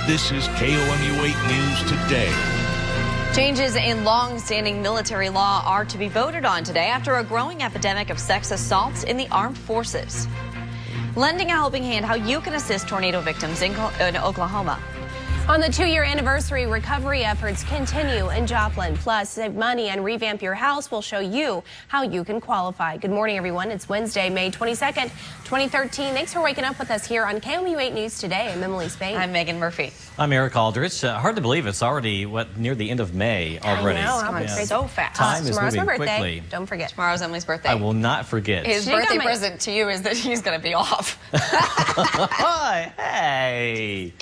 This is KOMU 8 News Today. Changes in long-standing military law are to be voted on today after a growing epidemic of sex assaults in the armed forces. Lending a helping hand, how you can assist tornado victims in Oklahoma. On the 2-year anniversary, recovery efforts continue in Joplin. Plus, save money and revamp your house will show you how you can qualify. Good morning, everyone. It's Wednesday, May 22nd, 2013. Thanks for waking up with us here on KOMU 8 News Today. I'm Emily Spain. I'm Megan Murphy. I'm Eric Aldrich. Hard to believe it's already, near the end of May already. I know, how It's so fast. Time is Tomorrow's moving my birthday. quickly. Don't forget. Tomorrow's Emily's birthday. I will not forget. His She birthday got my- present to you is that he's going to be off. Hey!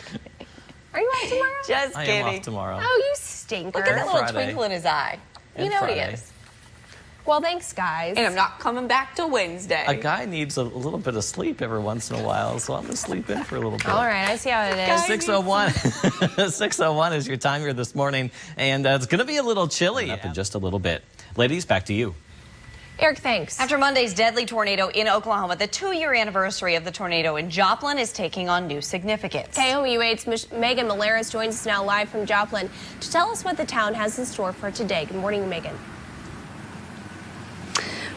Are you off tomorrow? Just I kidding. am off tomorrow. Oh, you stinker. Look at that little Friday. twinkle in his eye. You And know what he Friday. is. Well, thanks, guys. And I'm not coming back till Wednesday. A guy needs a little bit of sleep every once in a while, so I'm going to sleep in for a little bit. All right, I see how it is. 6:01. 6:01 is your time here this morning, and it's going to be a little chilly up in just a little bit. Ladies, back to you. Eric, thanks. After Monday's deadly tornado in Oklahoma, the 2-year anniversary of the tornado in Joplin is taking on new significance. KOMU 8's Megan Malaris joins us now live from Joplin to tell us what the town has in store for today. Good morning, Megan.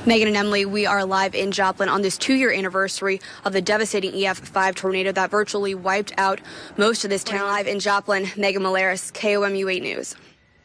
Megan and Emily, we are live in Joplin on this 2-year anniversary of the devastating EF5 tornado that virtually wiped out most of this town. Live in Joplin, Megan Malaris, KOMU 8 News.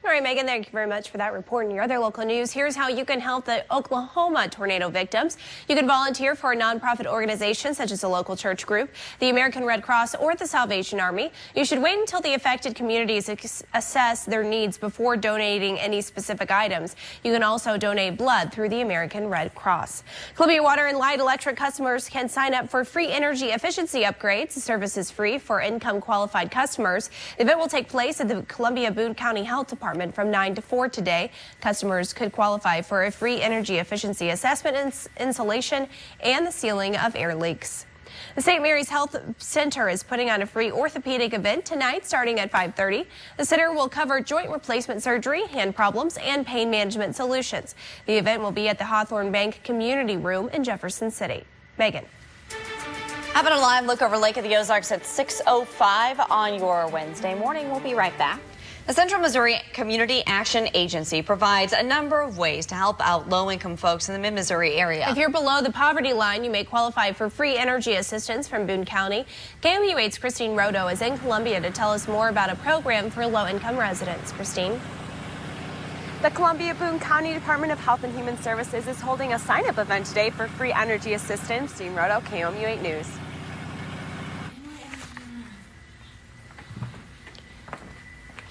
All right, Megan, thank you very much for that report. And your other local news, here's how you can help the Oklahoma tornado victims. You can volunteer for a nonprofit organization such as a local church group, the American Red Cross, or the Salvation Army. You should wait until the affected communities assess their needs before donating any specific items. You can also donate blood through the American Red Cross. Columbia Water and Light Electric customers can sign up for free energy efficiency upgrades. The service is free for income qualified customers. The event will take place at the Columbia Boone County Health Department from 9 to 4 today. Customers could qualify for a free energy efficiency assessment, insulation, and the sealing of air leaks. The St. Mary's Health Center is putting on a free orthopedic event tonight starting at 5:30. The center will cover joint replacement surgery, hand problems, and pain management solutions. The event will be at the Hawthorne Bank Community Room in Jefferson City. Megan. Having a live look over Lake of the Ozarks at 6:05 on your Wednesday morning. We'll be right back. The Central Missouri Community Action Agency provides a number of ways to help out low-income folks in the mid-Missouri area. If you're below the poverty line, you may qualify for free energy assistance from Boone County. KOMU 8's Christine Rodo is in Columbia to tell us more about a program for low-income residents. Christine? The Columbia Boone County Department of Health and Human Services is holding a sign-up event today for free energy assistance. Christine Rodo, KOMU 8 News.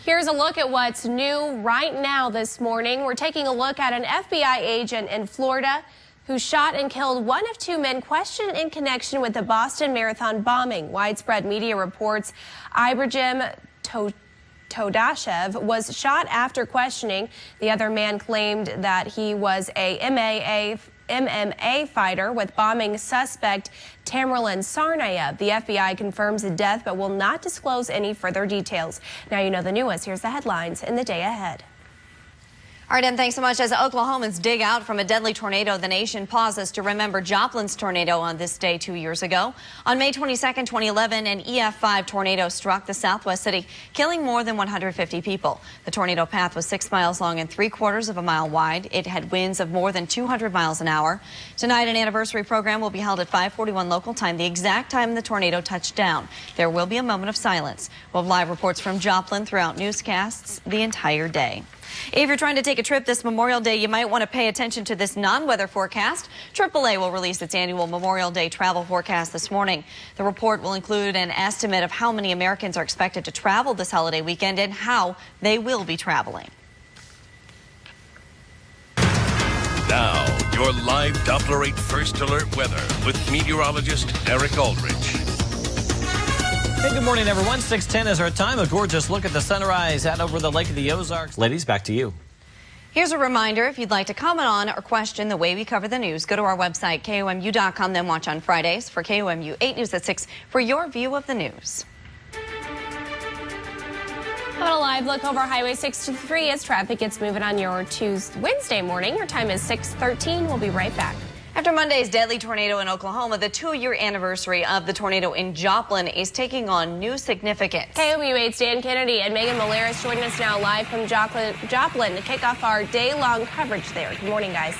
Here's a look at what's new right now this morning. We're taking a look at an FBI agent in Florida who shot and killed one of 2 men questioned in connection with the Boston Marathon bombing. Widespread media reports Ibrahim Todashev was shot after questioning. The other man claimed that he was a MMA fighter with bombing suspect Tamerlan Tsarnaev. The FBI confirms the death but will not disclose any further details. Now you know the newest. Here's the headlines in the day ahead. All right, and thanks so much. As Oklahomans dig out from a deadly tornado, the nation pauses to remember Joplin's tornado on this day 2 years ago. On May 22nd, 2011, an EF5 tornado struck the southwest city, killing more than 150 people. The tornado path was 6 miles long and 3/4 of a mile wide. It had winds of more than 200 miles an hour. Tonight, an anniversary program will be held at 5:41 local time, the exact time the tornado touched down. There will be a moment of silence. We'll have live reports from Joplin throughout newscasts the entire day. If you're trying to take a trip this Memorial Day, you might want to pay attention to this non-weather forecast. AAA will release its annual Memorial Day travel forecast this morning. The report will include an estimate of how many Americans are expected to travel this holiday weekend and how they will be traveling. Now, your live Doppler 8 First Alert weather with meteorologist Eric Aldrich. Hey, good morning, everyone. 6:10 is our time. A gorgeous look at the sunrise out over the Lake of the Ozarks. Ladies, back to you. Here's a reminder, if you'd like to comment on or question the way we cover the news, go to our website, KOMU.com, then watch on Fridays for KOMU 8 News at 6 for your view of the news. Having a live look over Highway 63 as traffic gets moving on your Wednesday morning. Your time is 6:13. We'll be right back. After Monday's deadly tornado in Oklahoma, the 2-year anniversary of the tornado in Joplin is taking on new significance. KOMU 8's Dan Kennedy and Megan Malaris joining us now live from Joplin to kick off our day-long coverage there. Good morning, guys.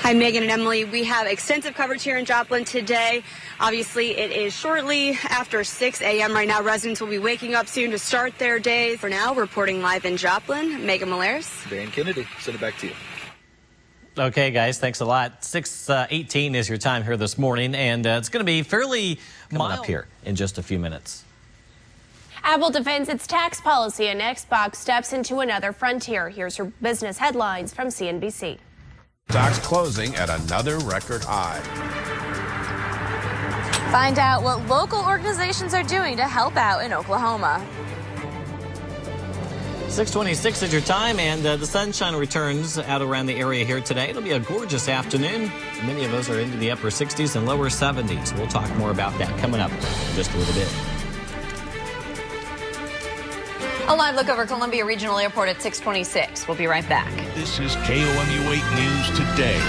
Hi, Megan and Emily. We have extensive coverage here in Joplin today. Obviously, it is shortly after 6 a.m. right now. Residents will be waking up soon to start their day. For now, reporting live in Joplin, Megan Malaris. Dan Kennedy, send it back to you. Okay, guys, thanks a lot. 6:18 is your time here this morning, and it's going to be fairly mild up here in just a few minutes. Apple defends its tax policy and Xbox steps into another frontier. Here's your business headlines from CNBC. Stocks closing at another record high. Find out what local organizations are doing to help out in Oklahoma. 6:26 is your time, and the sunshine returns out around the area here today. It'll be a gorgeous afternoon. Many of us are into the upper 60s and lower 70s. We'll talk more about that coming up in just a little bit. A live look over Columbia Regional Airport at 6:26. We'll be right back. This is KOMU 8 News Today.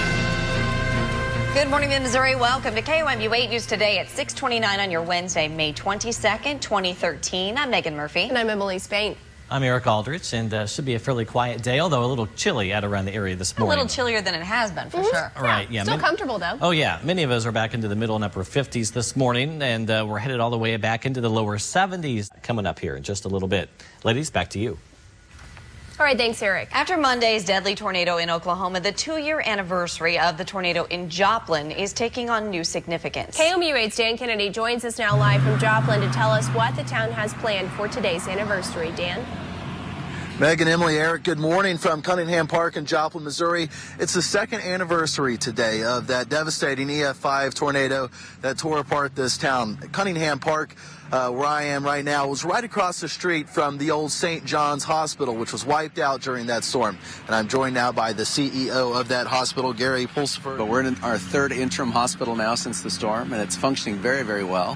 Good morning, Missouri. Welcome to KOMU 8 News Today at 6:29 on your Wednesday, May 22nd, 2013. I'm Megan Murphy. And I'm Emily Spain. I'm Eric Aldrich, and should be a fairly quiet day, although a little chilly out around the area this morning. A little chillier than it has been, for sure. All right, yeah. Still comfortable, though. Oh, yeah. Many of us are back into the middle and upper 50s this morning, and we're headed all the way back into the lower 70s coming up here in just a little bit. Ladies, back to you. All right, thanks, Eric. After Monday's deadly tornado in Oklahoma, the 2-year anniversary of the tornado in Joplin is taking on new significance. KOMU 8's Dan Kennedy joins us now live from Joplin to tell us what the town has planned for today's anniversary. Dan? Megan, Emily, Eric, good morning from Cunningham Park in Joplin, Missouri. It's the second anniversary today of that devastating EF5 tornado that tore apart this town. Cunningham Park, where I am right now, was right across the street from the old St. John's Hospital, which was wiped out during that storm. And I'm joined now by the CEO of that hospital, Gary Pulsifer. But we're in our third interim hospital now since the storm, and it's functioning very, very well.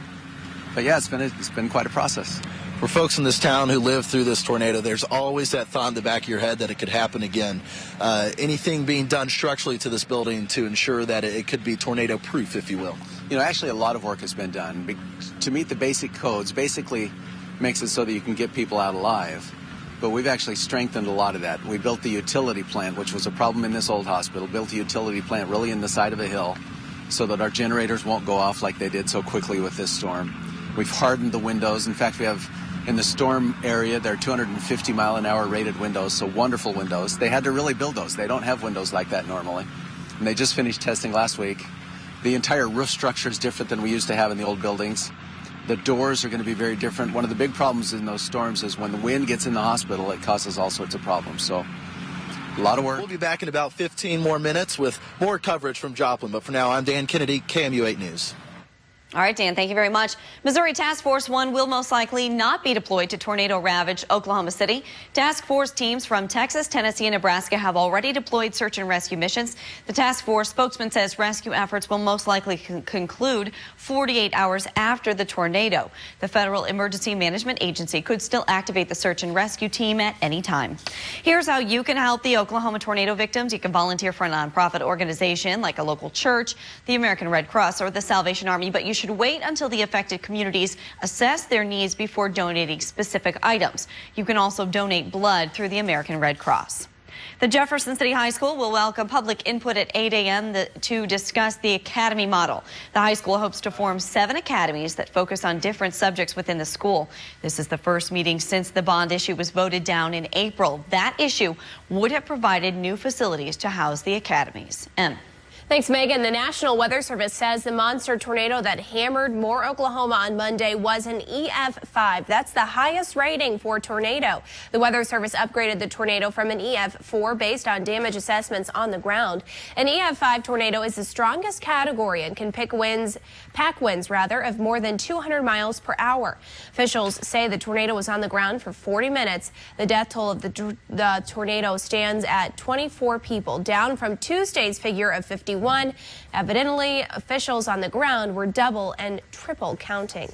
But yeah, it's been quite a process. For folks in this town who lived through this tornado, there's always that thought in the back of your head that it could happen again. Anything being done structurally to this building to ensure that it could be tornado-proof, if you will? You know, actually a lot of work has been done. To meet the basic codes basically makes it so that you can get people out alive. But we've actually strengthened a lot of that. We built the utility plant, which was a problem in this old hospital, built a utility plant really in the side of a hill so that our generators won't go off like they did so quickly with this storm. We've hardened the windows. In fact, we have in the storm area, they're 250-mile-an-hour rated windows, so wonderful windows. They had to really build those. They don't have windows like that normally. And they just finished testing last week. The entire roof structure is different than we used to have in the old buildings. The doors are going to be very different. One of the big problems in those storms is when the wind gets in the hospital, it causes all sorts of problems. So a lot of work. We'll be back in about 15 more minutes with more coverage from Joplin. But for now, I'm Dan Kennedy, KOMU 8 News. All right, Dan, thank you very much. Missouri Task Force 1 will most likely not be deployed to tornado-ravaged Oklahoma City. Task Force teams from Texas, Tennessee, and Nebraska have already deployed search and rescue missions. The task force spokesman says rescue efforts will most likely conclude 48 hours after the tornado. The Federal Emergency Management Agency could still activate the search and rescue team at any time. Here's how you can help the Oklahoma tornado victims. You can volunteer for a nonprofit organization like a local church, the American Red Cross, or the Salvation Army, but you should wait until the affected communities assess their needs before donating specific items. You can also donate blood through the American Red Cross. The Jefferson City High School will welcome public input at 8 a.m. to discuss the academy model. The high school hopes to form 7 academies that focus on different subjects within the school. This is the first meeting since the bond issue was voted down in April. That issue would have provided new facilities to house the academies. Thanks, Megan. The National Weather Service says the monster tornado that hammered Moore, Oklahoma on Monday was an EF5. That's the highest rating for tornado. The Weather Service upgraded the tornado from an EF4 based on damage assessments on the ground. An EF5 tornado is the strongest category and can pack winds of more than 200 miles per hour. Officials say the tornado was on the ground for 40 minutes. The death toll of the tornado stands at 24 people, down from Tuesday's figure of 51. Evidently, officials on the ground were double and triple counting.